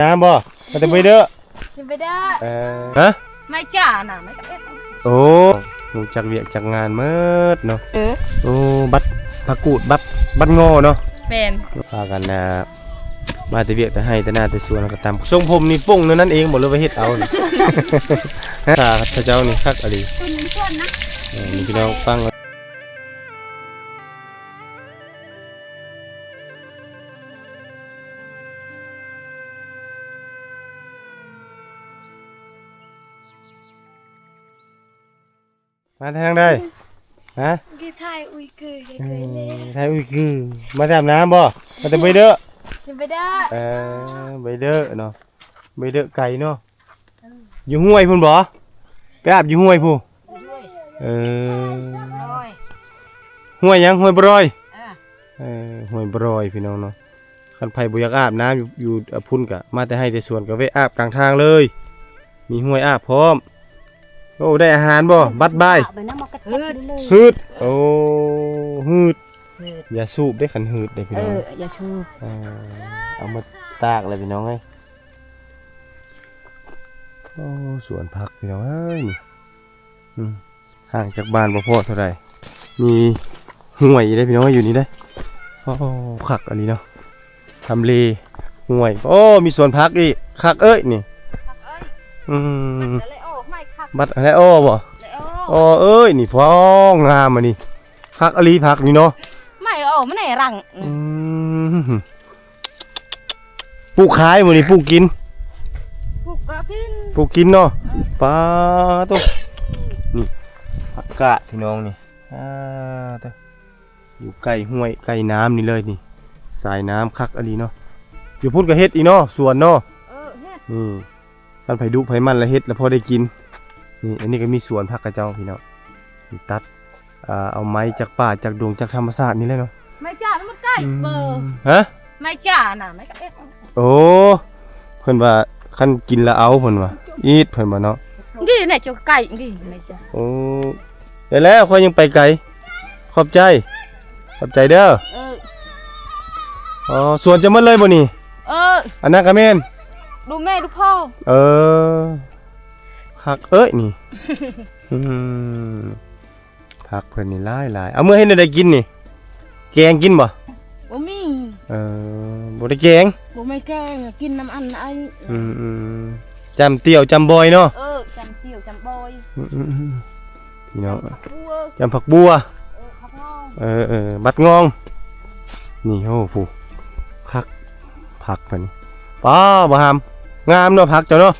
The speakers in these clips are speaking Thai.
น้ำบ่มาแต่ไปเด้อไปเด้อฮะไม่จ่าน่ะไม่ก็โอ้หูจักเวียกจักงานเมิดเนาะโอ้บัดผักกูดบัดงอเนาะเป็นพากันมาแต่เวียกแต่ให้แต่หน้าแต่สวนแล้วก็ตามทรงผมนี่ป่งนั่นเองบ่เลยว่าเฮ็ดเอานี่ข้าเจ้านี่คักอะไรนี่พี่น้องฟังมาทางใดฮะกี่ไทยอุ้ยเกยไทยอุ้ยคือมาอาบน้ำบ่มาแต่ไปเด้อไปเด้อไปเด้อเนาะไปเด้อไก่เนาะอยู่ห้วยพุ่นบ่ไปอาบอยู่ห้วยพุ่นห้วยยังห้วยบรอยห้วยบรอยพี่น้องเนาะคันไผบ่อยากอาบน้ำอยู่พุ่นกะมาแต่ให้แต่สวนก็ไปอาบกลางทางเลยมีห้วยอาบพร้อมโอ้ได้อาหารบ่บัดบายหืดโอ้หืดอย่าสูบได้ขันหืดได้พี่น้องอย่าชูเอามาตากเลยพี่น้องเอ้ยโอ้สวนผักพี่น้องเอ้ยห่างจากบ้านบ่พอเท่าไหร่มีห้วยได้พี่น้องอยู่นี่ได้โอ้ผักอันนี้เนาะทำเลห้วยโอ้มีสวนผักอีกผักเอ้ยนี่บัดอะไรอ้อบ่อ้อเอ้ยนี่ฟ้องงามอันนี้ผักอลีผักนี่เนาะไม่อ้อมันไหนรังปลูกขายหมดนี่ปลูกกินปลูกกินเนาะปลาตัวนี่ผักกาดพี่น้องนี่ตัวอยู่ใกล้ห้วยใกล้น้ำนี่เลยนี่สายน้ำคักอลีเนาะอยู่พุ่นกับเฮ็ดอีเนาะสวนเนาะนี่ท่านไผ่ดุไผ่มันละเฮ็ดแล้วพอได้กินนี่อันนี้ก็มีสวนผักกระเจ้าพี่น้องตัดเอาไม้จากป่าจากดงจากธรรมชาตินี่เลยเนาะไม่จ่ามันใกล้เบอร์ฮะไม่จ่าน่ะไม่ก็โอ้เพิ่นว่าคันกินแล้วเอาเพิ่นว่าอีดเพิ่นว่าเนาะกี่ไหนจะไก่กี่ไม่จ่าโอ้ได้แล้วค่อยยังไปไกลขอบใจเด้ออ๋อสวนจะหมดเลยบ่นี่อันนั้นก็แม่นดูแม่ดูพ่อคักเอ้ยนี่ผักเพิ่นนี่หลายเอาเมื่อให้ได้กินนี่แกงกินบ่บ่มีบ่ได้แกงบ่ไม่แกงกินน้ำอันไอจำเตี้ยวจำบอยเนาะจำเตี้ยวจำบอยพี่น้องจำผักบัวบัดงองนี่โอ้ผู้คักผักเพิ่นป้าบ่หามงามเนาะผักเจ้าเนาะ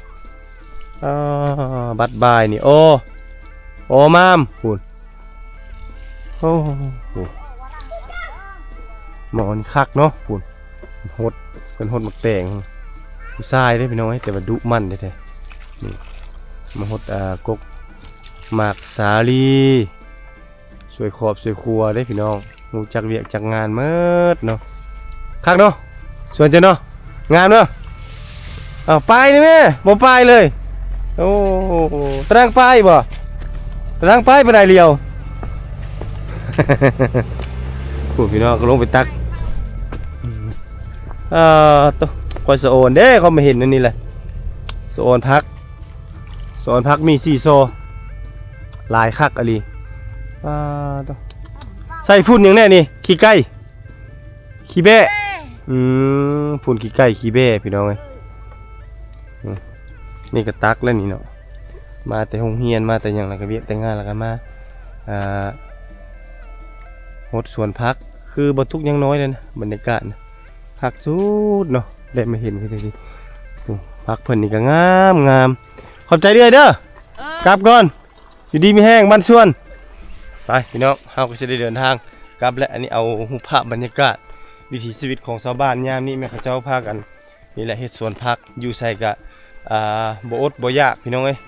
บัดบายนี่โอ้มามพูนโอ้โหหมอนคักเนาะพูนหดเป็นหดหมักแตงผู้ชายได้พี่น้อยแต่ว่าดุมันได้แท้นี่มาหดกกหมากสาลีสวยขอบสวยครัวได้พี่น้องหูจักเวียกจักงานเมิดเนาะคักเนาะส่วนเจ้าเนาะงานเนาะไปนี่แม่บ่ไปเลยโอ้ตรังไปบ่ตรังไปได้เดียวผู้พี่น้องก็ลงไปตักตัวคอยสะโอนเด้เขาไม่เห็นนั่นนี่แหละสะโอนพักมี4 โซลายคักอะไรตัวใส่ฝุ่นอย่างแน่นี่ขี้ไก่ขี้แบ้ฝุ่นขี้ไก่ขี้แบ้พี่น้องเลยนี่ก็ตักแล้วนี่เนาะมาแต่โรงเรียนมาแต่อย่างไรก็เวียกแต่งานแล้วก็มาหดสวนพักคือบรรทุกยังน้อยเลยนะบรรยากาศนะพักสุดเนาะได้มาเห็นกันทีพักเพิ่นนี่ก็งามขอบใจด้วยเด้อกลับก่อนอยู่ดีมีแห้งบ้านส่วนไปพี่น้องเฮาก็จะได้เดินทางกลับและอันนี้เอารูปภาพบรรยากาศวิถีชีวิตของชาวบ้านยามนี้แม่เขาเจ้าพากันนี่แหละเฮ็ดสวนพักอยู่ใส่กะบ่อดบ่ยากพี่น้องเอ้ย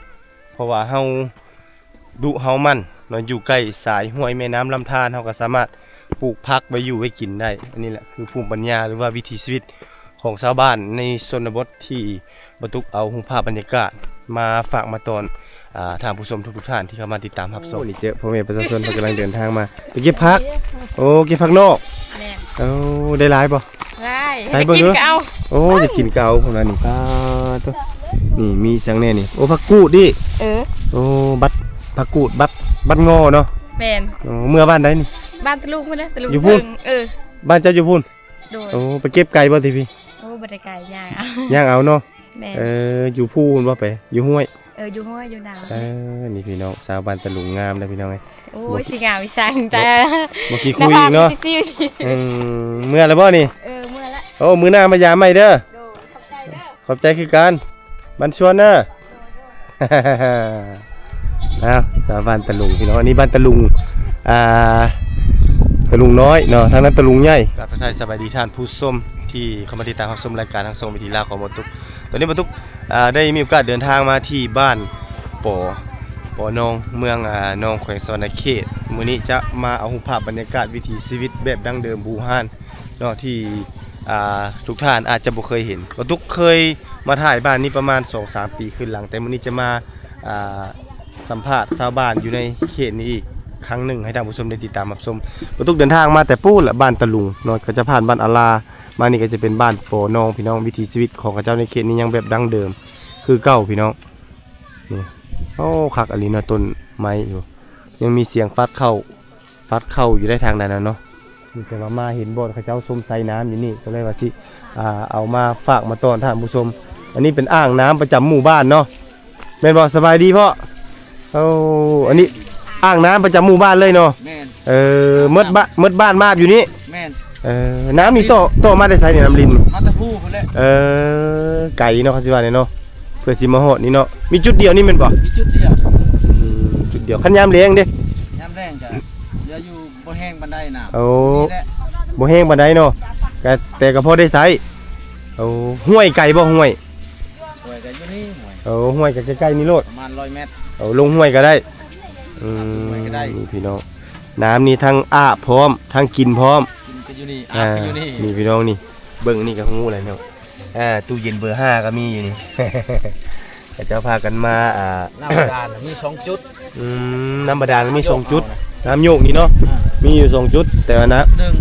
เพราะว่าเฮาดุเฮามันเนาะอยู่ใกล้สายห้วยแม่น้ำลำธารเฮาก็สามารถปลูกผักไว้อยู่ไว้กินได้อันนี้แหละคือภูมิปัญญาหรือว่าวิถีชีวิตของชาวบ้านในชนบทที่บรรทุกเอารูปภาพบรรยากาศมาฝากมาตอนทางผู้ชมทุกท่านที่เข้ามาติดตามรับชมนี่เจอพ่อแม่ประชาชนกำลังเดินทางมาไปเก็บผักโอ้เก็บผักนอกได้หลายบ่ได้กินก็เอา โอ้จะกินเกาพวกนั้นนี่ป้าตัวนี่มีสังแน่นี่โอ้ผักกูดดิ โอ้บัดผักกูดบัดงอเนาะ แม่น โอ้เมื่อบ้านใดนี่ บ้านตะลุกมาแล้วตะลุก อยู่พุ่น บ้านเจ้าอยู่พุ่น โดย โอ้ไปเก็บไก่บ่ทีพี่ โอ้บ่ได้ไกลย่างเอา ย่างเอาเนาะ แม่น อยู่พูนบ่ไปอยู่ห้วย อยู่ห้วยอยู่นา นี่พี่น้องสาวบ้านตะลุงงามเลยพี่น้องเอ้ย โอ้ยสิงามวิชังแต่ เมื่อกี้คุยอีกเนาะ ซิ่วๆนี่ เมื่อแล้วบ่นี่ เมื่อละ โอ้มื้อหน้ามายามใหม่เด้อ โดขอบใจเด้อ ขอบใจคือกันบันชวนเด้อ อ้าวสาวบ้านตะลุงพี่น้องอันนี้บ้านตะลุงตะลุงน้อยเนาะทางนั้นตะลุงใหญ่กราบทักทายสบายดีท่านผู้ชมที่เข้ามาติดตามรับชมรายการทางทรงวิธีลาวของบรรทุกตอนนี้บรรทุกได้มีโอกาสเดินทางมาที่บ้านปอนองเมืองนองแขวงสวรรณเขตมื้อนี้จะมาเอาภาพบรรยากาศวิถีชีวิตแบบดั้งเดิมบูฮานเนาะที่ทุกท่านอาจจะบ่เคยเห็นบรรทุกเคยมาถ่ายบ้านนี้ประมาณ 2-3 ปีขึ้นหลังแต่มื้อนี้จะมาสัมภาษณ์ชาวบ้านอยู่ในเขตนี้อีกครั้งหนึ่งให้ท่านผู้ชมได้ติดตามรับชมบรรทุกเดินทางมาแต่ปู้ละบ้านตะลุงเนาะก็จะผ่านบ้านอาลามานี่ก็จะเป็นบ้านปอนองพี่น้องวิถีชีวิตของเขาเจ้าในเขตนี้ยังแบบดั้งเดิมคือเก่าพี่น้องนี่โอ้คักอลีนะต้นไม้อยู่ยังมีเสียงฟัดเข้าอยู่ได้ทางนั้นนะเนาะนี่แต่ว่ามาเห็นบ่อนเขาเจ้าส้มไซน้ำอยู่นี่ก็เลยว่าที่เอามาฝากมาต้อนท่านผู้ชมอันนี้เป็นอ่างน้ำประจำหมู่บ้านเนาะแม่นบ่สบายดีพ่ออันนี้อ่างน้ำประจำหมู่บ้านเลยเนาะแม่นเมดบ้านมาอยู่นี่ แม่นน้ำนี่โตมาได้ไสเนี่ยน้ำลิน มาตะพูพุ่นแหละ ไก่เนาะเขาสิว่าเนี่ยเนาะเพื่อสิมาฮอดนี่เนาะมีจุดเดียวนี่แม่นบ่ มีจุดเดียว จุดเดียวคันยามเลี้ยงเด้ ยามแรงจะเดี๋ยวอยู่บ่แห้งบันไดน้ำ โอ้ นี่แหละ บ่แห้งปานใดเนาะแต่ก็พอได้ใช้ห้วยไก่บ่ห้วย หวยกันอยู่นี่หวย ห้วยก็ใกล้ๆนี่โลด ประมาณ100 เมตร ลงห้วยก็ได้ ห้วยก็ได้ นี่พี่น้องน้ำนี่ทั้งอาบพร้อมทั้งกินพร้อม กินกันอยู่นี่อาบกันอยู่นี่ นี่พี่น้องนี่เบิ่งนี่ก็งูอะไรเนาะตู้เย็นเบอร์5ก็มีอยู่นี่ เจ้าพากันมาน้ำบาดาลมี2จุด น้ำบาดาลมี2จุดน้ำโยกนี่เนาะมีอยู่2จุดแต่ว่านะ หนึ่ง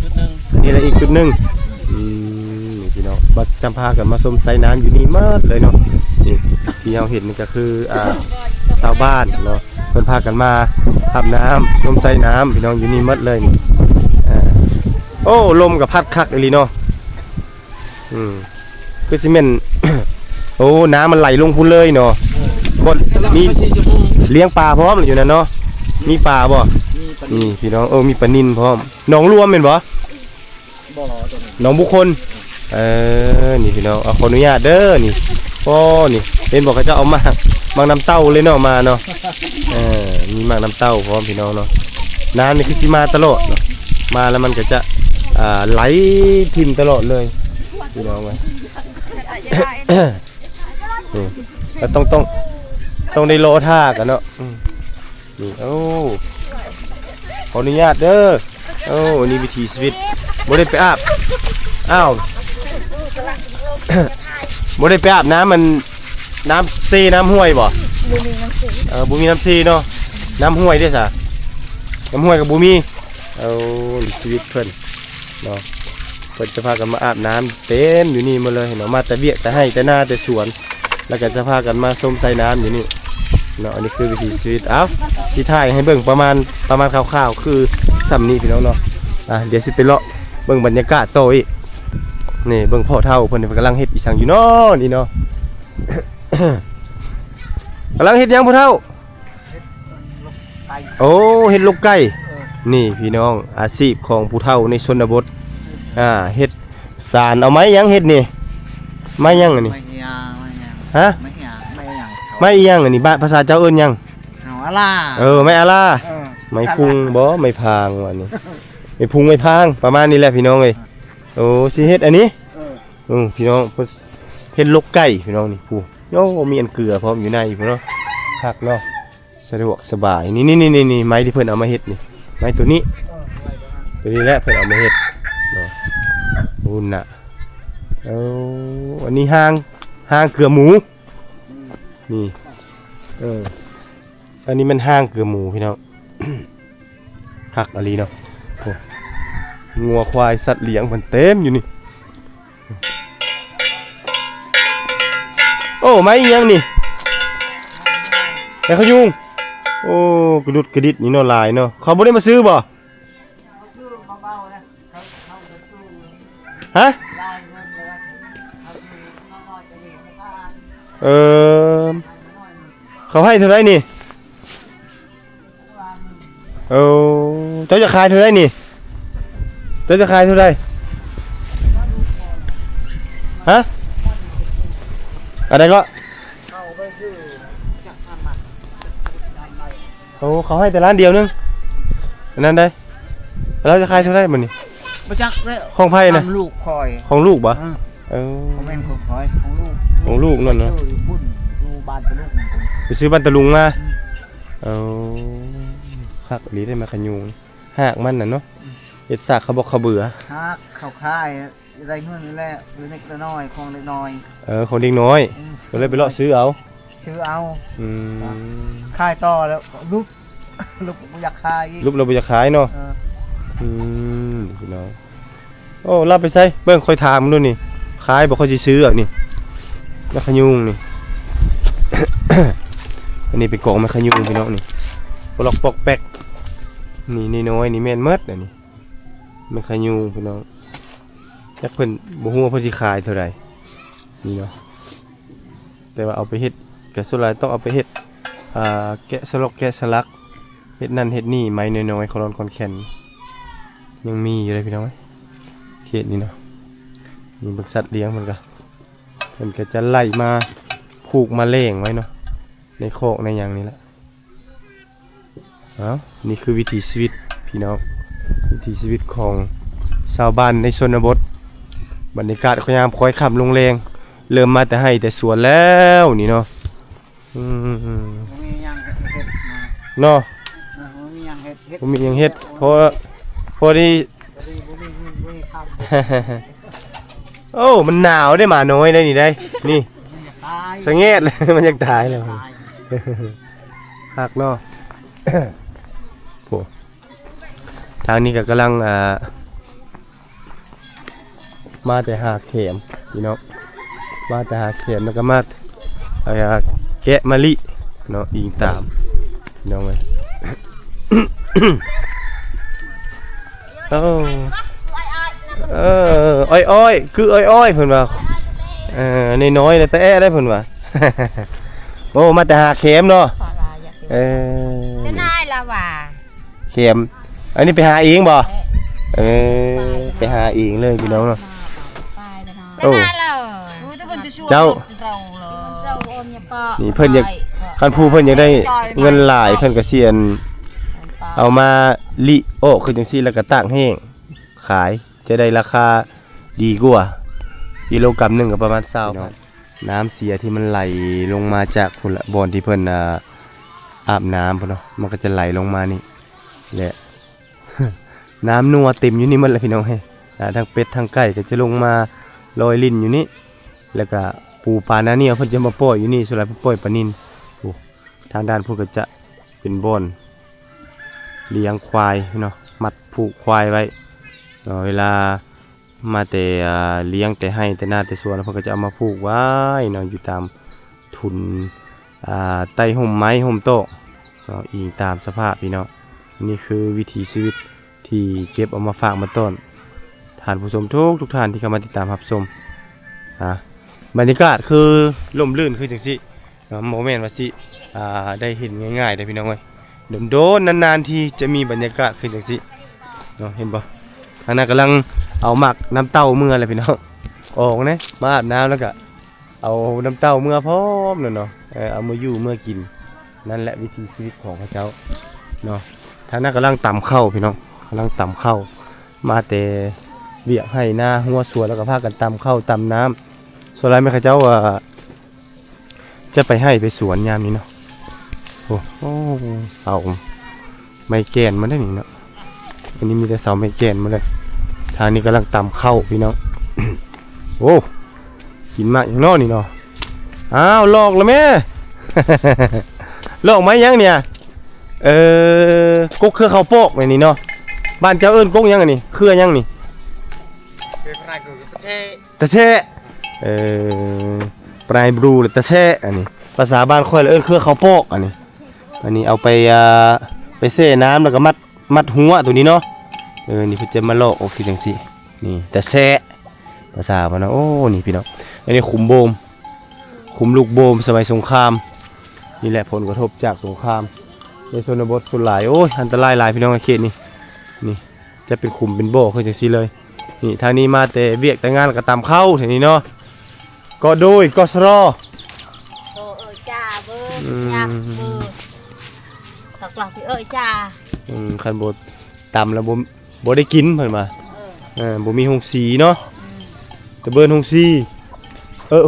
จุดหนึ่ง นี่ละอีกจุดหนึงนี่พี่น้องบัดจำพากันมาชมไซน้ำอยู่นี่มากเลยเนาะนี่ที่เราเห็นนี่ก็คือชาวบ้านเนาะเพิ่นพากันมาอาบน้ำชมไซน้ำพี่น้องอยู่นี่หมดเลยนี่โอ้ลมกับพัดคักอีหลีเนาะคือซีเมนต์ โอ้น้ำมันไหลลงพุ่นเลยเนาะบ่มีเลี้ยงปลาพร้อมอยู่นั่นเนาะมีปลาบ่นี่พี่น้องมีปลานิลพร้อมหนองรวมเป็นบ่ บ่อตัวนี้ หนองบุคคลนี่พี่น้องขออนุญาตเด้อนี่นี่เห็นบอกเขาจะเอามากน้ำเต้าเลยเนาะมาเนาะมีมากน้ำเต้าพร้อมพี่น้องเนาะน้ำนี่คือสิมาตลอดเนาะมาแล้วมันก็จะไหลทิ่มตลอดเลยพี่น้องไว้ แล้วต้องได้รอท่ากันเนาะนี่ขออนุญาตเด้อนี่วิถีชีวิตบ่ได้ไปอาบบ่ได้ไปอาบน้ำมันน้ำซีน้ำห้วยบ่บุมีน้ำซีเนาะน้ำห้วยด้วยซะน้ำห้วยกับบุมีชีวิตเพิ่นเนาะเพิ่นจะพากันมาอาบน้ำเต็มอยู่นี่มาเลยเนาะมาแต่เบี้ยแต่ให้แต่หน้าแต่สวนแล้วก็จะพากันมาส้มใส่น้ำอยู่นี่เนาะอันนี้คือวิถีชีวิตที่ถ่ายให้เบิ่งประมาณคร่าวๆคือสำนี้พี่น้องเนาะเดี๋ยวสิไปเลาะเบิ่งบรรยากาศโตอีกนี่เบิ่งพ่อเฒ่าเพิ่นกำลังเฮ็ดอีสังอยู่เนาะนี่เนาะ กำลังเฮ็ดหยังพ่อเฒ่าเฮ็ดลูกไก่นี่พี่น้องอาชีพของผู้เฒ่าในชนบทเฮ็ดสารเอาไม้หยังเฮ็ดนี่ไม้หยังอันนี้ฮะไม้หยังอันนี้บ้านภาษาเจ้าเอิ้นหยังเอาอะล่ะไม้อาลาไม้พุงบ่ไม้พางว่านี่ไม้พุงไม้พางประมาณนี้แหละพี่น้องเอ้ยสิเฮ็ดอันนี้พี่น้องเฮ็ดลูกไก่พี่น้องนี่ผู้มีอันเกลือพร้อมอยู่ในพี่น้องคักเนาะสะดวกสบายนี่ไม้ที่เพิ่นเอามาเฮ็ดนี่ไม้ตัวนี้แหละเพิ่นเอามาเฮ็ดเนาะอุ่นน่ะอันนี้ห้างเกลือหมูนี่อันนี้มันห้างเกลือหมูพี่น้อง คักอลีเนาะงัวควายสัตว์เลี้ยงมันเต็มอยู่นี่ โอ้ไม้อีหยังนี่ไม้ขยุงโอ้กระดุดกระดิดนี่เนาะหลายเนาะเขาบ่ได้มาซื้อบ่ฮะเขาให้เท่าไหร่นี่เจ้าจะขายเท่าไหร่นี่เจ้าจะขายเท่าไหร่ฮะอะไรก็เขาให้แต่ร้านเดียวนึงอันนั้นได้แล้วจะขายเท่าไหร่มันนี่ บ่จักเลย ของไผ่นะ ลูกคอย ของลูกบ่ ของแม่นของคอยของลูก ของลูกนั่นเนาะ อยู่บุญอยู่บ้านตะลูกมันเป็น ไปซื้อบ้านตะลุงมาคักอีหลีได้มาขยุงหากมันน่ะเนาะเฮ็ดซากเขาบอกเขาเบื่อ ฮักเข้าค่ายได้เงินนี่แหละเล็กๆน้อยๆของเล็กน้อย ของเด็กน้อยก็เลยไปเลาะซื้อเอา ชื่อเอา อืม ค่ายต่อแล้วลูกลูกบ่อยากค่ายอีก รูปเราบ่จะขายเนาะ เออ พี่น้องโอ้รับไปใส่เบิ่งค่อยถามมึงดูนี่ขายบ่ค่อยสิซื้ออ่ะนี่มะขยุงนี่ อันนี้เป็นกล่องมะขยุงพี่น้องนี่ปลอกปอกแป๊กนี่น้อยนี่แม่นหมดอันนี้มะขยุงพี่น้องจักเพิ่นบ่ฮู้ว่าเพิ่นสิขายเท่าใดนี่เนาะแต่ว่าเอาไปเฮ็ดก็ส่วนหลายต้องเอาไปเฮ็ดแกะสลักแกะสลักเฮ็ดนั่นเฮ็ดนี่ไม้น้อยๆคอนคอนแคนยังมีอยู่เลยพี่น้องเขตนี้เนาะมีบริษัทเลี้ยงมันก็จะไล่มาผูกมาเล่งไว้เนาะในโคกในอย่างนี้แหละนี่คือวิถีชีวิตพี่น้องวิถีชีวิตของชาวบ้านในชนบทบรรยากาศขยามคอยขับลงแรงเริ่มมาแต่ให้แต่สวนแล้วนี่เนาะบ่มีหยังเฮ็ดมา เนาะ บ่มีหยังเฮ็ด ผมมีหยังเฮ็ดพอดี บ่มีเงินบ่มีทำ โอ้มันหนาวได้หมาน้อยได้นี่ได้นี่ ตาย สะเงดเลย มันยังตายเลย ตาย หักเนาะ โอ้ทางนี้ก็กำลังมาแต่หาเข็มพี่น้องมาแต่หาเข็มแล้วก็มาแกะมะลิเนาะอิงตามพี่น้องเลย โอ้อ้อยคืออ้อยเพิ่นว่าน้อยๆเลยแต่แอ้ได้เพิ่นว่า โอ้มาแต่หาเข็มเนาะจะนายละว่า เข็มอันนี้ไปหาเองบ่ไปหาเองเลยพี่น้องเนาะโอ้เจ้านี่เพิ่นอยากคันผู้เพิ่นอยากได้เงินหลายเพิ่นก็เสียนเอามาลิโอคือจังซี่แล้วก็ตากแห้งขายจะได้ราคาดีกว่ากิโลกรัมนึงก็ประมาณ20น้ำเสียที่มันไหลลงมาจากพุ่นละบ่อนที่เพิ่นอาบน้ำพุ่นเนาะมันก็จะไหลลงมานี่แหละ น้ำนัวเต็มอยู่นี่หมดเลยพี่น้องเฮ้ยทั้งเป็ดทั้งไก่ก็จะลงมาลอยลิ้นอยู่นี่แล้วก็ปูปลาหน้าเนี่ยเพิ่นจะมาปล่อยอยู่นี่ส่วนใหญ่เพิ่นปล่อยปลานิลโอ้ทางด้านพุ่นก็จะเป็นบ่อนเลี้ยงควายเนาะมัดผูกควายไว้เวลามาแต่เลี้ยงแต่ให้แต่หน้าแต่สวนเพิ่นก็จะเอามาผูกไว้เนาะอยู่ตามทุนใต้ห่มไม้ห่มโต๊ะเนาะอิงตามสภาพพี่เนาะนี่คือวิถีชีวิตที่เก็บเอามาฝากมาต้นท่านผู้ชมทุกท่านที่เข้ามาติดตามรับชมบรรยากาศคือร่มรื่นคือจังซี่โมเมนต์ว่าสิได้เห็นง่ายๆได้พี่น้องเอ้ยโดนๆนานๆทีจะมีบรรยากาศขึ้นจังซี่เนาะเห็นบ่ทางนั้นกำลังเอาหมักน้ำเต้าเมื่อเลยพี่น้องออกนะมาอาบน้ำแล้วก็เอาน้ำเต้าเมื่อพร้อมเนาะเอามาอยู่เมื่อกินนั่นแหละวิถีชีวิตของพระเจ้าเนาะทางนั้นกำลังตำข้าวพี่น้องกำลังตำข้าวมาแต่เบียกให้หน้าหัวสวนแล้วก็พากันตำข้าวตำน้ำส่วนไรไม่ข้าเจ้าจะไปให้ไปสวนยามนี้เนาะโอ้เสาไม้แกนมาได้หนิเนาะอันนี้มีแต่เสาไม้แกนมาเลยทางนี้กำลังตำข้าวพี่น้อง โอ้กินมากอย่างนอกนี่เนาะอ้าวลอกแล้วแม่ ลอกไหมยังเนี่ยกุ๊กเครือข้าวโพกแบบนี้เนาะบ้านเจ้าเอิ้นกุ๊กยังอันนี้เครือยังนี่ตะเช่ ปลายบลูหรือตะแช่อันนี้ภาษาบ้านค่อยเอิ้นเครือข้าวโพกอันนี้เอาไปเซ่น้ำแล้วก็มัดหัวตัวนี้เนาะนี่เพิ่นจะมาลอกออกคือจังซี่นี่ตะแช่ภาษาบ่เนาะโอ้นี่พี่น้องอันนี้ขุมโบมขุมลูกโบมสมัยสงครามนี่แหละผลกระทบจากสงครามในชนบทส่วนหลายโอ้ยอันตรายหลายพี่น้องในเขตนี่จะเป็นขุมเป็นโบคือจังซี่เลยนี่ทางนี้มาแต่เวียกแต่งานก็ตามเข้าทีนี้เนาะก็โดยกสร โอ้จ้าเบอร์ยักเบอร์ตกหลับพี่จ้า คันบดตำแล้วบ่ได้กินเพิ่นมาบ่มีหงสีเนาะแต่เบิ่นหงสี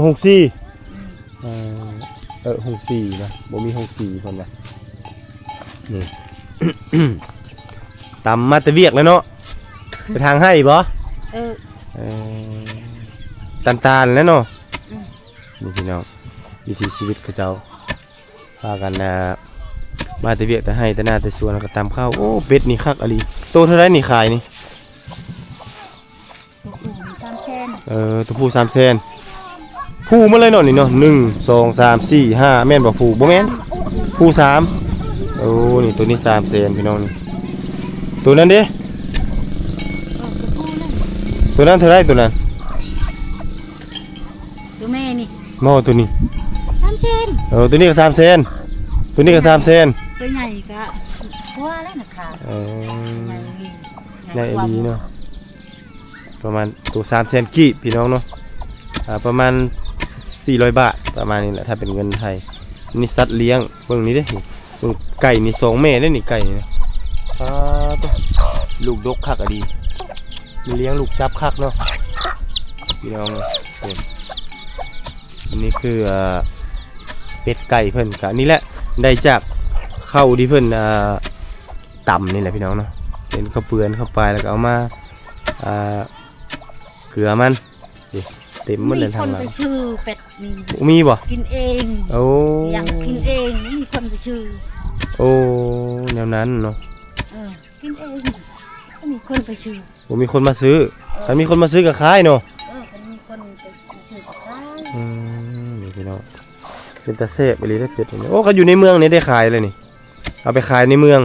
หงสีหงสีนะบ่มีหงสีเพิ่นว่านี่ ตำมาแต่เวียกแล้วเนาะไปทางให้บ่ตันๆแล้วเนาะนี่พี่น้องวิถีชีวิตเขาเจ้าพากันมาแต่เวียกแต่ให้แต่หน้าแต่สวนแล้วก็ตำข้าวโอ้เป็ดนี่คักอะลีโตเท่าไรนี่ขายนี่ ตัวผู้3 เซนผู้มาเลยเนาะนี่เนาะ1 2 3 4 5แม่นบ่ผู้บ่แม่นผู้3โอ้นี่ตัวนี้3 เซนพี่น้องนี่ตัวนั้นเด้ตัวนั้นเท่าไรตัวนั้น ตัวแม่นี่ หม้อตัวนี้ 3 เซน ตัวนี้ก็3 เซนตัวนี้ก็3 เซน ตัวใหญ่ก็ตัวแล้วนะคะใหญ่ดีเนาะประมาณตัว3 เซนกี่พี่น้องเนาะประมาณ400 บาทประมาณนี้แหละถ้าเป็นเงินไทยนี่สัตว์เลี้ยงเบิ่งนี้เด้เบิ่งไก่นี่2 แม่เด้นี่ไก่นี่ลูกดกคักอะดีมีเลี้ยงลูกจับคักเนาะพี่น้องอันนี้คือเป็ดไก่เพิ่นกะนี่แหละได้จากข้าวที่เพิ่นต่ำนี่แหละพี่น้องเนาะเป็นข้าวเปลือนเข้าไปแล้วก็เอามาเกลือมันเต็มหมดเลยทางหลังมีคนไปชื่อเป็ดนี่มีบ่กินเองโอ้ยังกินเองไม่มีคนไปชื่อโอ้แนวนั้นเนาะกินเองไม่มีคนไปชื่อบ่มีคนมาซื้อถ้ามีคนมาซื้อก็ขายเนาะมันมีคนไปชื่อก็ขายนี่พี่น้องเป็นตะเสบไปเลยได้เป็ดนี่โอ้เขาอยู่ในเมืองนี่ได้ขายเลยนี่เอาไปขายในเมือง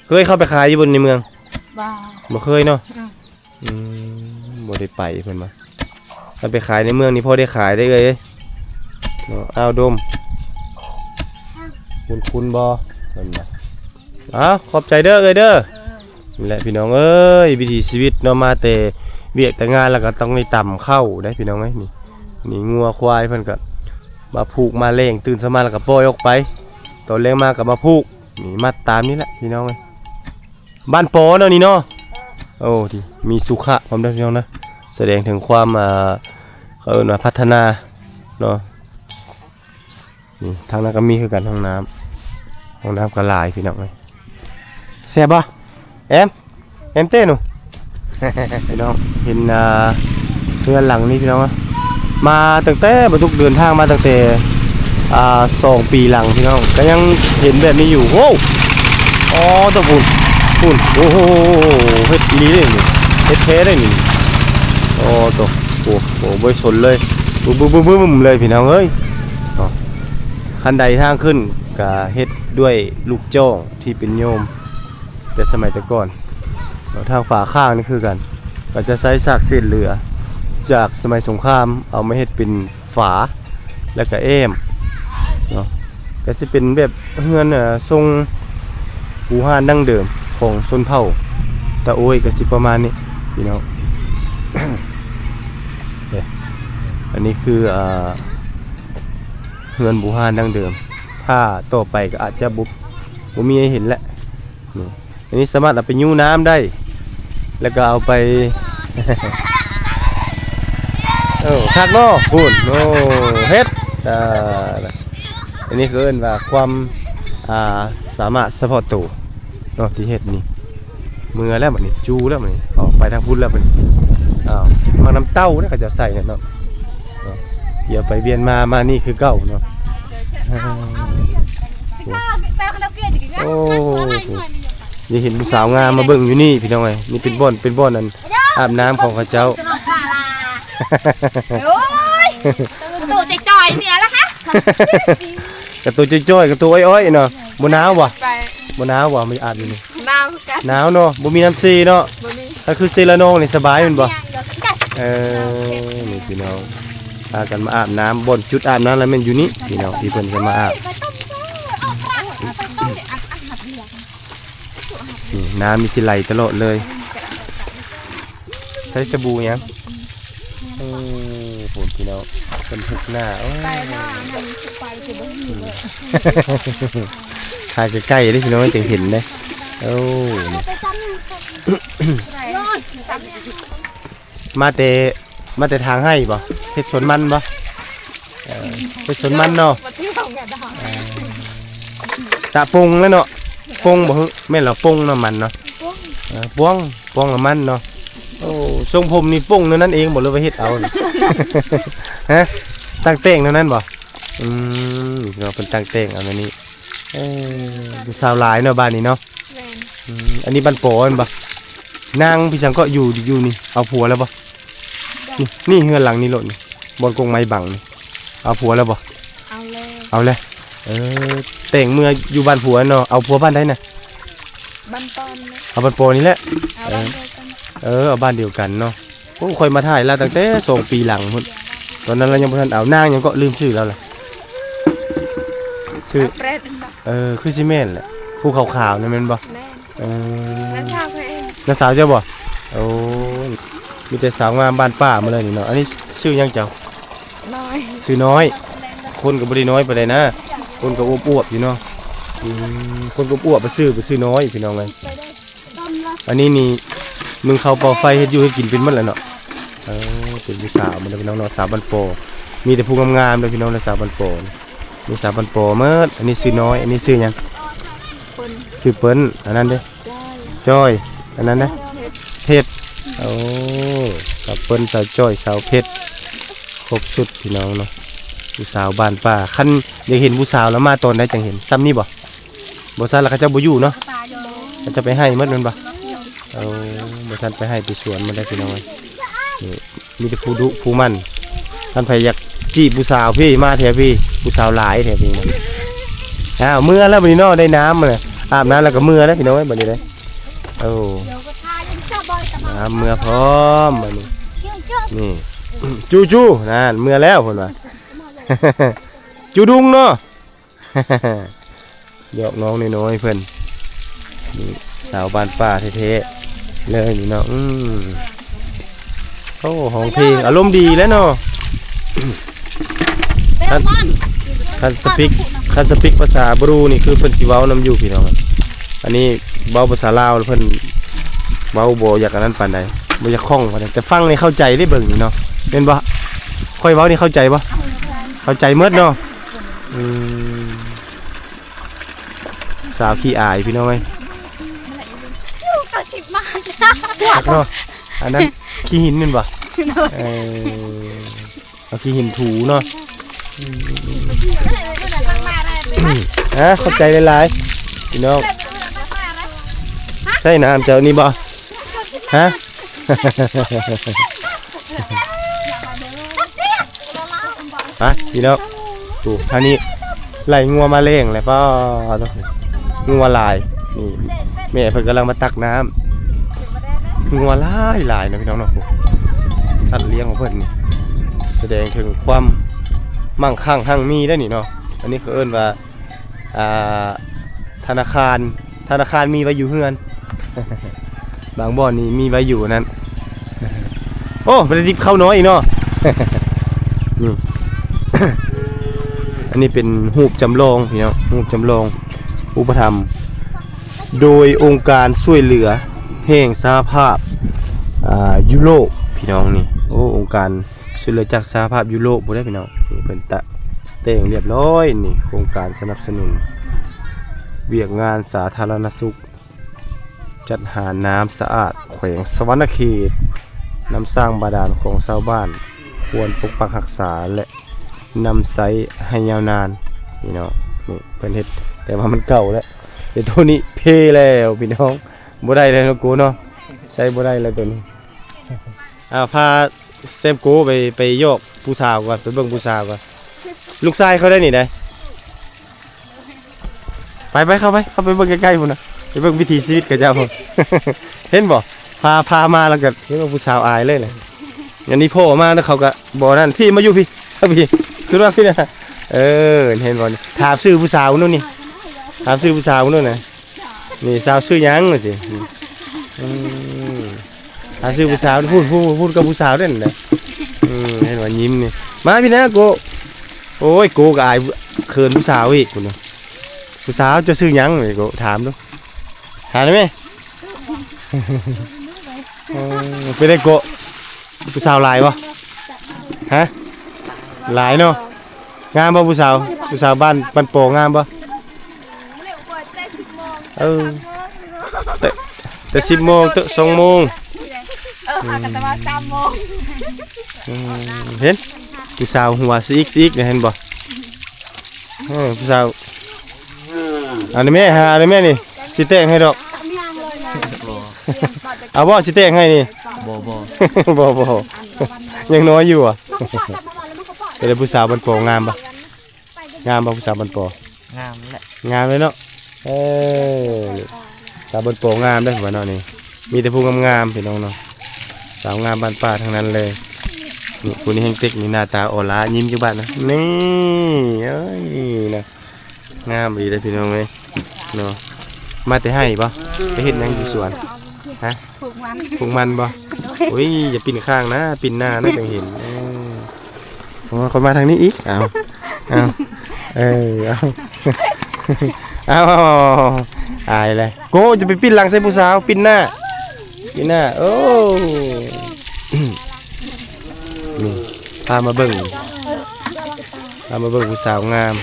เคยเข้าไปขายอยู่บนในเมืองบ่เคยเนาะบ่ได้ไปเพิ่นมาถ้าไปขายในเมืองนี่พอได้ขายได้เลยเนาะเอาดมคุณบ่เพิ่นมาขอบใจเด้อเด้อนี่แหละพี่น้องเอ้ยวิถีชีวิตเนาะมาแต่เวียกแต่งานแล้วก็ต้องได้ต่ำเข้าได้พี่น้องเอ้ยนี่งัวควายเพิ่นก็มาผูกมาเล่งตื่นสมาแล้วก็ปล่อยออกไปตอนแรงมาก็มาผูกนี่มาตามนี้แหละพี่น้องเอ้ยบ้านปอเนาะนี่เนาะโอ้ดีมีสุขะความได้พี่น้องนะแสดงถึงความเขาเอิ้นว่าพัฒนาเนาะนี่ทางนั้นก็มีคือกันห้องน้ำก็หลายพี่น้องเลยแซ่บป่ะแอมเต้หนู พี่น้องเห็นเรือนหลังนี้พี่น้องมาตั้งแต่บรรทุกเดินทางมาตั้งแต่2 ปีหลังพี่น้องก็ยังเห็นแบบนี้อยู่โอ้ตัวฝุ่นโอ้โหเฮ็ดลีเลยนี่เฮ็ดเทได้นี่ตัวโอ้โหบ่สนเลยบึ้มเลยพี่น้องเอ้ยคันใดทางขึ้นก็เฮ็ดด้วยลูกจ้องที่เป็นโยมแต่สมัยแต่ก่อนทางฝาข้างนี่คือกันก็จะใช้ซากเศษเรือจากสมัยสงครามเอามาเฮ็ดเป็นฝาแล้วก็แอมเนาะก็จะเป็นแบบเฮือนทรงหูห่านดั้งเดิมของชนเผ่าตะโอยก็สิประมาณนี้พี่น้อง อันนี้คือเฮือนบูฮานดั้งเดิมถ้าต่อไปก็อาจจะบุบมีให้เห็นแหละอันนี้สามารถเอาไปยูน้ำได้แล้วก็เอาไป คักเนาะพูนโอ้เฮ็ดอันนี้คือเอิ้นว่าความสามารถเฉพาะตัวเนาะที่เฮ็ดนี่มือแล้วบัดนี้จูแล้วบัดนี้ออกไปทางพุ่นแล้วบัดนี้มาน้ำเต้าเนี่ยก็จะใส่เนาะเดี๋ยวไปเวียนมานี่คือเก่าเนาะโอ้นี่เห็นผู้สาวงามมาเบิ่งอยู่นี่พี่น้องเอ้ยนี่เป็นบ่อนนั่นอาบน้ำของเขาเจ้า ตัวจ่อยๆเนี่ยละคะ กระตัวจ้อยๆกระตัวอ้อยๆเนาะบ่หนาวบ่ ไป บ่หนาวบ่ไม่อาบอยู่นี่ น้ำกัน หนาวเนาะบ่มีน้ำซีเนาะ บ่มี ถ้าคือเซลาโนนี่สบายแม่นบ่นี่พี่น้องพากันมาอาบน้ำบนจุดอาบน้ำแล้วแม่นอยู่นี่พี่น้องที่เพิ่นจะมาอาบนี่น้ำมีสิไหลตลอดเลยใช้สบู่ยังโอ้โหพี่น้องเป็นหุกหน้าโอ้ ไปหน้ามันไปจะบ่มีเลย ถ่ายใกล้ๆได้พี่น้องจึงเห็นเลยโอ้มาแต่ทางให้บ่เฮ็ดสวนมันบ่เฮ็ดสวนมันเนาะ มาเที่ยวกันดอก ตะปงแล้วเนาะปงบ่ฮึแม่นเหรอปงน้ำมันเนาะป้วงน้ำมันเนาะโอ้ทรงผมนี่ปงนั่นเองบ่หรือว่าเฮ็ดเอานี่ ฮะตั้งเต้งเท่านั้นบ่เราเป็นตั้งเต้งเอาอันนี้ดูสาวหลายเนาะบ้านนี้เนาะ แม่น อันนี้บ้านโปนบ่นางพี่ชังก็อยู่นี่เอาผัวแล้วบ่นี่เฮือนหลังนี้โลดนี่บนกงไม้บังนี่เอาผัวแล้วบ่ เอาเลย เอาเลยแต่งเมื่ออยู่บ้านผัวเนาะเอาผัวบ้านได้น่ะ บันตอนนะ เอาบ้านโปนี่แหละ เอาบ้านเดียวกัน เอาบ้านเดียวกันเนาะโอ้ค่อยมาถ่ายแล้วตั้งแต่2 ปีหลังพุ่นตอนนั้นเรายังบ่ทันเอานางยังก็ลืมชื่อแล้วล่ะชื่อ เปรตบ่ คือสิแม่นแหละผู้ขาวๆนั่นแม่นบ่ แม่น เออ แม่ชาวเขาเอง น้าสาวเจ้าบ่โอ้มีแต่สาวงามบ้านป้ามาเลยนี่เนาะอันนี้ชื่อหยังเจ้า น้อย ชื่อน้อย คนก็บ่ได้น้อยปานใดนะคนก็อวบๆอยู่เนาะคนก็อวบไปซื้อน้อยพี่น้องเอ้ยอันนี้นี่มึงเข้าเป่าไฟเฮ็ดอยู่ให้กินเป็นหมดแล้วเนาะเป็นผู้สาวมันพี่น้องเนาะสาวบ้านโปมีแต่ผู้งามๆเลยพี่น้องและสาวบ้านโปมีสาวบ้านโปเมิดอันนี้ชื่อน้อยอันนี้ชื่อหยัง คน ชื่อเปิ้นอันนั้นเด้ ได้ จ้อยอันนั้นนะเพชรโอ้สาวเปิ้นสาวจ้อยสาวเพชรครบชุดพี่น้องเนาะผู้สาวบ้านป้าคันอยากเห็นผู้สาวแล้วมาตอนไหนจังเห็นซ้ำนี่บ่บ่ซันแล้วเขาจะบ่อยู่เนาะเขาจะไปให้หมดแม่นบ่เอาบ่ซันไปให้ไปสวนมันได้พี่น้องนี่มีแต่ผู้ดุผู้มั่นท่านไผอยากจีบผู้สาวพี่มาแถวพี่ผู้สาวหลายแถวพี่นะเมื่อแล้วบัดนี้เนาะได้น้ำเลยอาบน้ำแล้วก็เมื่อแล้วพี่น้องบัดนี้เลยโอ้เมื่อพร้อมบัดนี้นี่จูนั่นเมื่อแล้วเพิ่นว่า จูดุงเนาะ เดี๋ยวน้องน้อยๆเพิ่นนี่สาวบ้านป้าเท่ๆเลยนี่เนาะโอ้ห้องเพลงอารมณ์ดีแล้วเนาะคันสปิกภาษาบรูนี่คือเพิ่นสิเว้านำอยู่พี่น้องอันนี้เว้าภาษาลาวเพิ่นเว้าบ่อยากอันนั้นปานใดบ่อยากคล่องปานใดแต่ฟังนี่เข้าใจได้เบิ่งนี่เนาะแม่นบ่ค่อยเว้านี่เข้าใจบ่เข้าใจหมดเนาะสาวขี้อายพี่น้องเอ้ยเนาะอันนั้นขี้หินแม่นบ่เอาขี้หินถูเนาะเข้าใจหลายๆพี่น้องใช่น้ำเจ้านี่บ่ฮะ ฮะพี่น้องดูท่านี้ไหลงัวมาเล่งแล้วก็งัวลายนี่แม่เพิ่นกำลังมาตักน้ำงัวลายนะพี่น้องเนาะสัตว์เลี้ยงของเพิ่นนี่แสดงถึงความมั่งคั่งหั่งมีได้นี่เนาะอันนี้เขาเอิ้นว่าธนาคารมีไว้อยู่เฮือน บางบ่อนนี่มีไว้อยู่นั้นโอ้เป็นทิพเข้าน้อยอีกเนาะ นี่ อันนี้เป็นรูปจำลองพี่น้องรูปจำลองอุปถัมภ์โดยองค์การช่วยเหลือแห่งสหภาพยุโรปพี่น้องนี่โอ้องค์การช่วยเหลือจากสหภาพยุโรปบ่ได้พี่น้องนี่เป็นตะเต่งเรียบร้อยนี่โครงการสนับสนุนเวียกงานสาธารณสุขจัดหาน้ำสะอาดแขวงสวรรณเขตน้ำสร้างบาดาลของชาวบ้านควรปกปักรักษาและนำใช้ให้ยาวนานพี่น้องนี่เพิ่นเฮ็ดแต่ว่ามันเก่าแล้วเดี๋ยวตัวนี้เพแล้วพี่น้องบ่ได้เลยเนาะกูเนาะใช้บ่ได้แล้วตัวนี้พา เซมโกไปโยกผู้สาวก่อนไปเบิ่งผู้สาวก่อนลูกชายเขาได้นี่ได้ไปเข้าไปเบิ่งใกล้ๆพุ่นน่ะไปเบิ่งวิถีชีวิตกับเจ้า เห็นบ่พามาแล้วก็เห็นว่าผู้สาวอายเลยอันนี้โผล่มาแล้วเขาก็บ่นั่นพี่มาอยู่พี่เอาพี่คือว่าพี่นะเห็นบ่ถามชื่อผู้สาวนู่นนี่ถามชื่อผู้สาวนู่นน่ะนี่สาวชื่อหยังน่ะสิถามชื่อผู้สาวพูดกับผู้สาวเด้นั่นแหละเห็นว่ายิ้มนี่มาพี่นะโกโอ้ยโกก็อายเขินผู้สาวอีกพุ่นน่ะผู้สาวจะชื่อหยังนี่โกถามดูถามได้มั้ยไปได้โกผู้สาวหลายวะฮะหลายเนาะงามบ่ผู้สาวบ้านโป่งงามบ่แต่10 โมงถึง2 โมงพากันแต่ว่า3 โมง เห็นผู้สาวหัวซีกเนี่ยเห็นบ่ผู้สาวอันนี้แม่นี่สิแต่งให้ดอกเอาบ่สิแต่งให้นี่บ่ ยังน้อยอยู่อ่ะแต่ผู้สาวบ้านโป่งงามบ่ผู้สาวบ้านโป่ง งามแหละ งามเลยเนาะสาวบ้านโป่งงามเด้อว่าเนาะนี่มีแต่ผู้งามๆพี่น้องเนาะสาวงามบ้านป่าทั้งนั้นเลยนี่ผู้นี้แห่งเต็กนี่หน้าตาโอลายิ้มอยู่บ้านนะนี่เอ้ยนะงามดีเลยพี่น้องเอ้ยเนาะมาแต่ให้บ่ไปเฮ็ดหยังอยู่สวนฮะปลูกมันบ่โอ้ยอย่าปิ่นข้างนะปิ่นหน้านะจังเห็นคนมาทางนี้อีกเอาอายเลยโกจะไปปิ้นหลังใส่ผู้สาวปิ้นหน้าโอ้นี่พามาเบิ่งผู้สาวงาม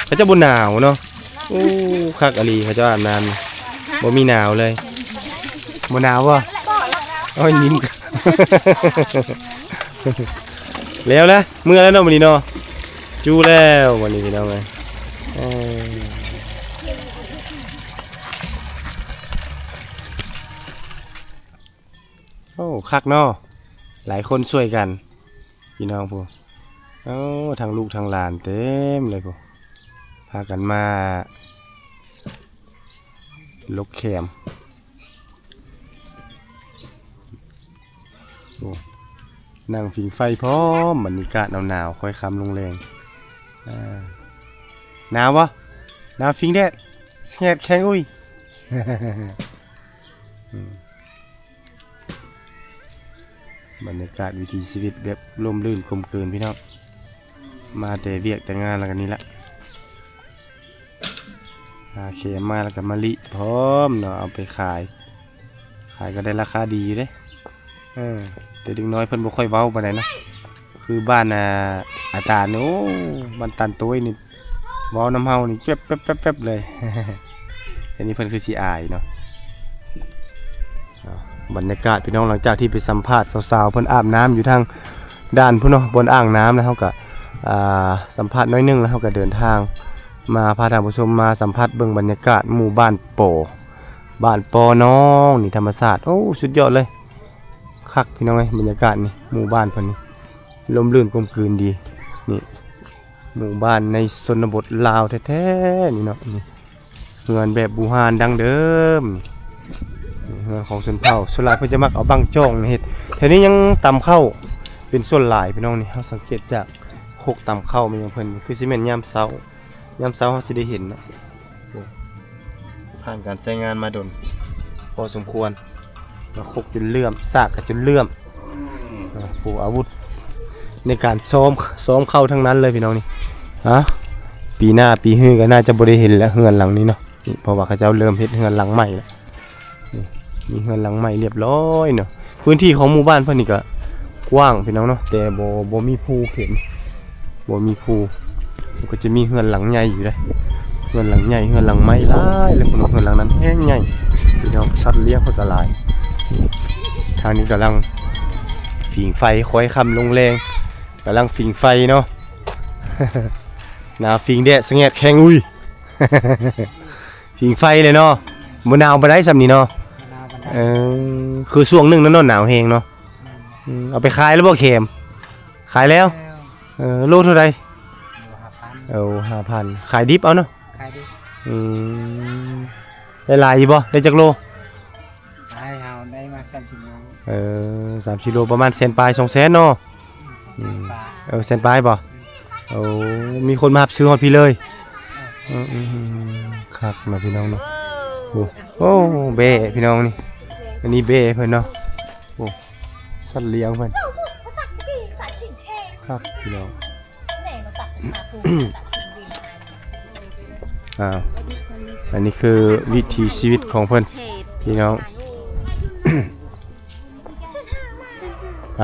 เขาจะบ่หนาวเนาะโอ้คักอลีเขาจะอาบน้ำบ่มีหนาวเลยบ่หนาววะโอ้ยยิ้มแล้วนะเมื่อแล้วเนาะวันนี้เนาะจูแล้ววันนี้พี่น้องไงโอ้คักเนาะหลายคนช่วยกันพี่น้องพวกทางลูกทางหลานเต็มเลยพวกพากันมาลกแคมนั่งผิงไฟพร้อมบรรยากาศหนาวๆค่อยคำลงแรงหนาววะหนาวฟิงแดดแงดแข็งอุ้ย บรรยากาศวิถีชีวิตแบบร่มรื่นกลมกลืนพี่น้องมาแต่เวียกแต่งานแล้วกันนี้ละเข็มมาแล้วก็มะลิพร้อมเนาะเอาไปขายก็ได้ราคาดีเด้แต่ดึงน้อยเพิ่นบ่ค่อยเว้าปานใดนะคือบ้านอาตาโน้บ้านตันตัวนี่เว้าน้ำเฮานี่แป๊บเลย อันนี้เพิ่นคือสิอายเนาะบรรยากาศพี่น้องหลังจากที่ไปสัมภาษณ์สาวๆเพิ่นอาบน้ำอยู่ทางด้านพุ่นเนาะบนอ่างน้ำนะเฮาก็สัมภาษณ์น้อยนึงแล้วเฮาก็เดินทางมาพาท่านผู้ชมมาสัมผัสเบิ่งบรรยากาศหมู่บ้านโป่บ้านปอน้องนี่ธรรมชาติโอ้สุดยอดเลยคักพี่น้องเอ้ยบรรยากาศนี่หมู่บ้านเพิ่นนี่ลมลื่นกลมกลืนดีนี่หมู่บ้านในชนบทลาวแท้ๆนี่เนาะนี่เรือนแบบบูฮานดังเดิมเรือนของชนเผ่าส่วนหลายเพิ่นจะมักเอาบังจ้องเฮ็ดแถวนี้ยังตำข้าวเป็นส่วนหลายพี่น้องนี่เฮาสังเกตจากโคกตำข้าวมันยังเพิ่นคือสิแม่นยามเช้าเขาจะได้เห็นนะผ่านการใช้งานมาดนพอสมควรมาคบจนเลื่อมซากจนเลื่อมผู้อาวุธในการซ้อมเข้าทั้งนั้นเลยพี่น้องนี่ปีหน้าปีฮื้อก็น่าจะบ่ได้เห็นแล้วเฮือนหลังนี้เนาะเพราะว่าเขาเจ้าเริ่มเฮ็ดเฮือนหลังใหม่แล้วมีเฮือนหลังใหม่เรียบร้อยเนาะพื้นที่ของหมู่บ้านเพิ่นนี่ก็กว้างพี่น้องเนาะแต่บ่มีภูเข็มบ่มีภูก็จะมีเฮือนหลังใหญ่อยู่เลยเฮือนหลังใหญ่เฮือนหลังไม้หลายแล้วคนเฮือนหลังนั้นแห้งใหญ่พี่น้องชัดเลี้ยงเขาก็หลายทางนี้กำลังฝิ่งไฟคอยคำลงแรงกำลังฝิ่งไฟเนาะ หนาฝิ่งแดดสงดแข็งอุ้ย ฝิ่งไฟเลยเนาะบนหนาวไปได้สำนี้เนาะคือช่วงนึงนั่นหนาวแห้งเนาะ เอาไปขายแล้วบ่เข็มขายแล้วโลเท่าไหร่เอา5,000ขายดิบเอาเนาะ ขายดิ ได้หลายอยู่บ่ได้จักโล ขายเอาได้มา30โล 3 โลประมาณแสนปลาย2แสนเนาะแสนปลายบ่มีคนมารับซื้อฮอดพี่เลยครับเนาะพี่น้องเนาะโอ้เบ้พี่น้องนี่อันนี้เบ้เพิ่นเนาะโอ้สัตว์เลี้ยงเพิ่นครับพี่น้องอันนี้คือวิถีชีวิตของเพิ่นพี่น้องไป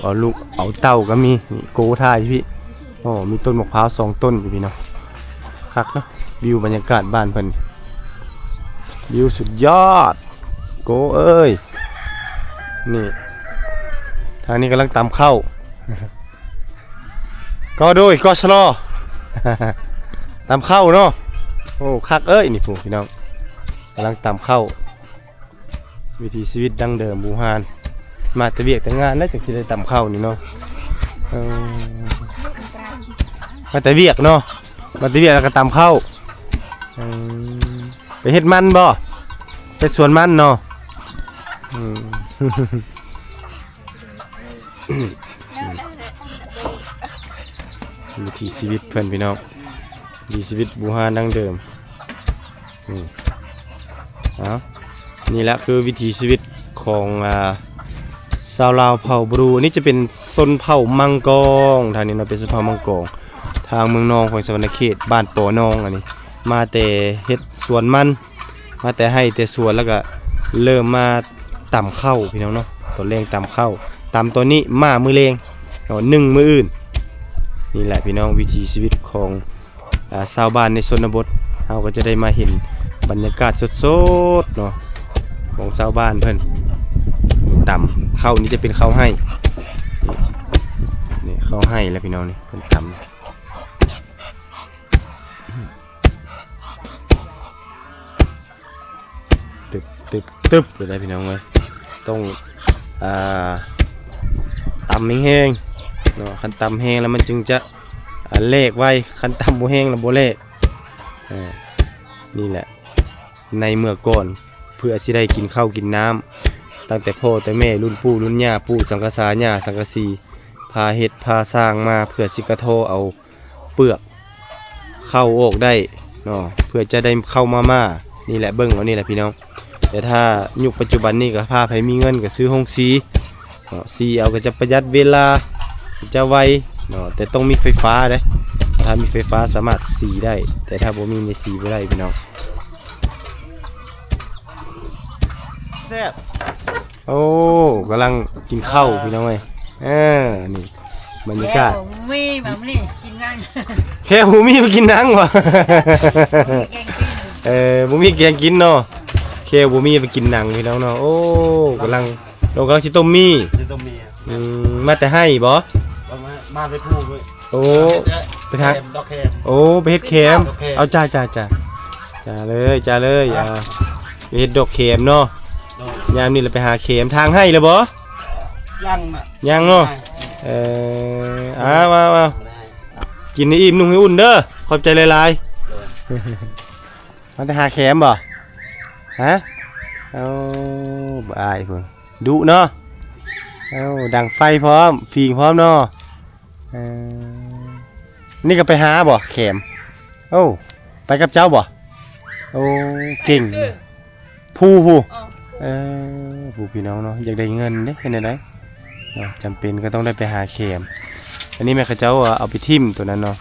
เอาลูกเอาเต้าก็มีนี่โกท่าอยู่พี่มีต้นมะพร้าว2ต้นอยู่พี่น้องคักเนาะวิวบรรยากาศบ้านเพิ่นวิวสุดยอดโกเอ้ยนี่ทางนี้กำลังตำข้าวก็โดยก็ชะลอ ตำข้าวเนาะโอ้คักเอ้ยนี่พวกพี่น้องกำลังตำข้าววิถีชีวิตดั้งเดิมบูฮานมาแต่เวียกแต่งานแล้วจังสิได้ตำข้าวนี่เนาะมาแต่เวียกเนาะมาแต่เวียกแล้วก็ตำข้าวไปเฮ็ดมันบ่ไปสวนมันเนาะวิถีชีวิตเพื่อนพี่น้องวิถีชีวิตบูฮานดั้งเดิมนี่แหละคือวิถีชีวิตของชาวลาวเผ่าบรูนี่จะเป็นชนเผ่ามังกรทางนี้เราเป็นชนเผ่ามังกรทางเมืองนองของสวรรณเขตบ้านปอนองอันนี้มาแต่เฮ็ดสวนมันมาแต่ให้แต่สวนแล้วก็เริ่มมาตำข้าวพี่น้องเนาะตัวแรงตำข้าวตำตัวนี้มามือแรงนึ่งมืออื่นนี่แหละพี่น้องวิถีชีวิตของชาวบ้านในชนบทเราก็จะได้มาเห็นบรรยากาศสดๆเนาะของชาวบ้านเพิ่นตำข้าวนี้จะเป็นข้าวให้นี่ข้าวให้แล้วพี่น้องนี่เพิ่นตำตึบเลยพี่น้องเลยต้องตำแห้งๆเนาะคันตำแห้งแล้วมันจึงจะเลขไว้คันตำบ่แห้งแล้วบ่เลขนี่แหละในเมื่อก่อนเพื่อสิได้กินข้าวกินน้ำตั้งแต่พ่อแต่แม่รุ่นปู่รุ่นย่าปู่สังกษาย่าสังกสีพาเฮ็ดพาสร้างมาเพื่อสิกระโทเอาเปลือกเข้าออกได้เนาะเพื่อจะได้เข้ามานี่แหละเบิ่งเอานี่แหละพี่น้องแต่ถ้ายุคปัจจุบันนี้ก็พาใครมีเงินก็ซื้อห้องสีสีเอาก็จะประหยัดเวลาจะไวเนาะแต่ต้องมีไฟฟ้าเด้ถ้ามีไฟฟ้าสามารถสีได้แต่ถ้าบ่มีในสีบ่ได้พี่น้องแซ่บโอ้กำลังกินข้าวพี่น้องเอ้ยนี่บรรยากาศมีแบบนี้กินนั่ง แค่หูมีมากินนังวะบ่มีแกงกินเนาะแค่บ่มีไปกินหนังพี่น้องเนาะโอ้กำลังสิต้มมีมาแต่ให้บ่มาไปพูดด้วยโอ้ไปทางดอกแคมโอ้ไปเฮ็ดแคมเอาจ้าเลยไปเฮ็ดดอกแคมเนาะยามนี้เราไปหาเข็มทางให้เลยบ่ยังเนาะมากินให้อิ่มนุ่งให้อุ่นเด้อขอบใจหลายๆมันจะหาเข็มบ่ฮะเอาบายพุ่นดุเนาะเอาดังไฟพร้อมฟีงพร้อมเนาะนี่ก็ไปหาบ่เข็มโอ้ไปกับเจ้าบ่โอ้เก่งผู้พี่น้องเนาะอยากได้เงินเด้เห็นได้จำเป็นก็ต้องได้ไปหาเข็มอันนี้แม่เขาเจ้าเอาไปทิ่มตัวนั้นเนาะ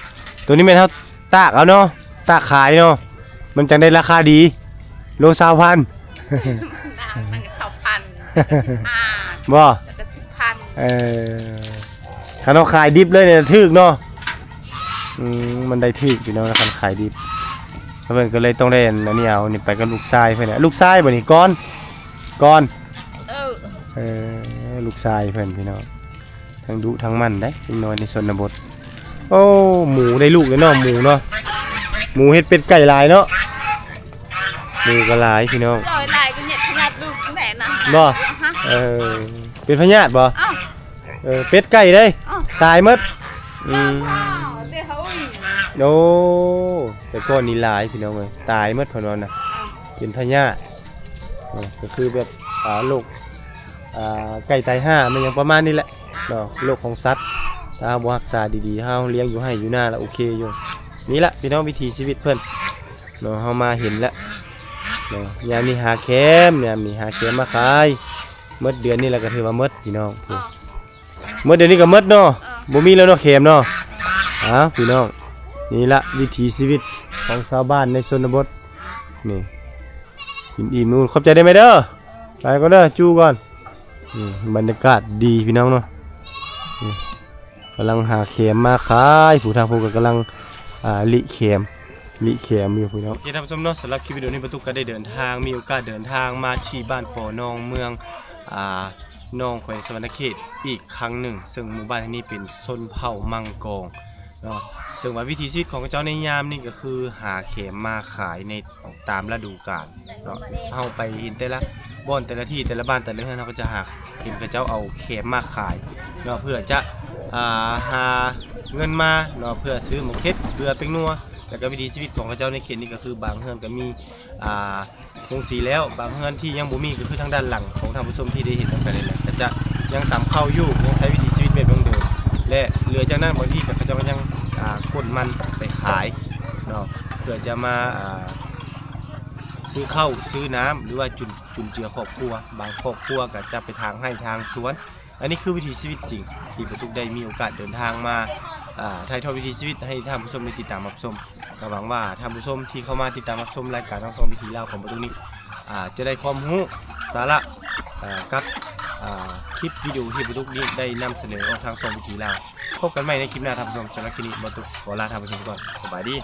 ตัวนี้แม่เท่าตากเอาเนาะตากขายเนาะมันจังได้ราคาดีโล20,000มันก็2,000บ่แล้วก็10,000ถ้าเราขายดิบเลยเนี่ยถึกเนาะมันได้ถึกพี่น้องคันขายดิบเพิ่นก็เลยต้องได้อันนี้เอานี่ไปกับลูกชายเพิ่นน่ะลูกชายบ่นี่ก่อนลูกชายเพิ่นพี่น้องทั้งดุทั้งมันได้เป็นน้อยในชนบทโอ้หมูได้ลูกเลยเนาะหมูเนาะหมูเฮ็ดเป็ดไก่หลายเนาะหมูก็หลายพี่น้องลอยลายก็ให บ่ ฮะ เออเป็นพญาติบ่ อ้าว เป็ดไก่เด้ อ้าว ตายหมดอืม อ้าวเดี๋ยวเขาอีก โอ้แต่ก่อนนี่หลายพี่น้องเอ้ยตายหมดเพิ่นว่าน่ะเป็นพญาติก็คือแบบโรคไก่ตายห่ามันยังประมาณนี้แหละเนาะโรคของสัตว์ถ้าบ่รักษาดีๆเฮาเลี้ยงอยู่ให้อยู่หน้าแล้วโอเคอยู่นี่ละพี่น้องวิถีชีวิตเพิ่นเนาะเฮามาเห็นแล้วเนาะยามนี้หาแคมยามนี้หาแคมมาขายหมดเดือนนี้แล้วก็ถือว่าหมดพี่น้องหมดเดือนนี้ก็หมดเนาะบ่มีแล้วเนาะแคมเนาะพี่น้องนี่ละวิถีชีวิตของชาวบ้านในชนบทนี่กินอิ่มนู่นขอบใจได้ไหมเด้อไปก่อนเด้อจูก่อนบรรยากาศดีพี่น้องเนาะกำลังหาเข็มมาขายผู้ทางผู้ก็กำลังลิเข็มอยู่พี่น้องโอเคท่านผู้ชมเนาะสำหรับคลิปวิดีโอนี้ประตูก็ได้เดินทางมีโอกาสเดินทางมาที่บ้านปอนองเมืองนองแขวงสวรรณเขตอีกครั้งหนึ่งซึ่งหมู่บ้านที่นี่เป็นชนเผ่ามังกรเนาะซึ่งว่าวิถีชีวิตของเจ้าในยามนี่ก็คือหาเข็มมาขายในตามฤดูกาลเนาะเข้าไปเห็นแต่ละบ่อนแต่ละที่แต่ละบ้านแต่ละเรือนเขาก็จะหาเห็นกับเจ้าเอาเข็มมาขายเนาะเพื่อจะหาเงินมาเนาะเพื่อซื้อหมกเค็ดเพื่อเป็นนัวแล้วก็วิถีชีวิตของเจ้าในเขตนี้ก็คือบางเรือนก็มีโรงสีแล้วบางเรือนที่ยังบ่มีก็คือทางด้านหลังของท่านผู้ชมที่ได้เห็นกันเลยแหละก็จะยังตามเข้าอยู่ยังใช้วิถีชีวิตแบบเดิมและเหลือจากนั้นบางที่ก็เขาจะยังกดมันไปขายเนาะเพื่อจะมาซื้อข้าวซื้อน้ำหรือว่าจุนเจือครอบครัวบางครอบครัวก็จะไปทางให้ทางสวนอันนี้คือวิถีชีวิตจริงที่ประตูได้มีโอกาสเดินทางมาถ่ายทอดวิถีชีวิตให้ท่านผู้ชมได้ติดตามรับชมก็หวังว่าท่านผู้ชมที่เข้ามาติดตามรับชมรายการทั้งสองวิถีเล่าของประตูนี้จะได้ความรู้สาระกับคลิปวิดีโอที่ประตูนี้ได้นำเสนอออกทางสองวิถีเล่าพบกันใหม่ในคลิปหน้าท่านผู้ชมสำหรับคลิปนี้ประตูขอลาท่านผู้ชมก่อนสบายดี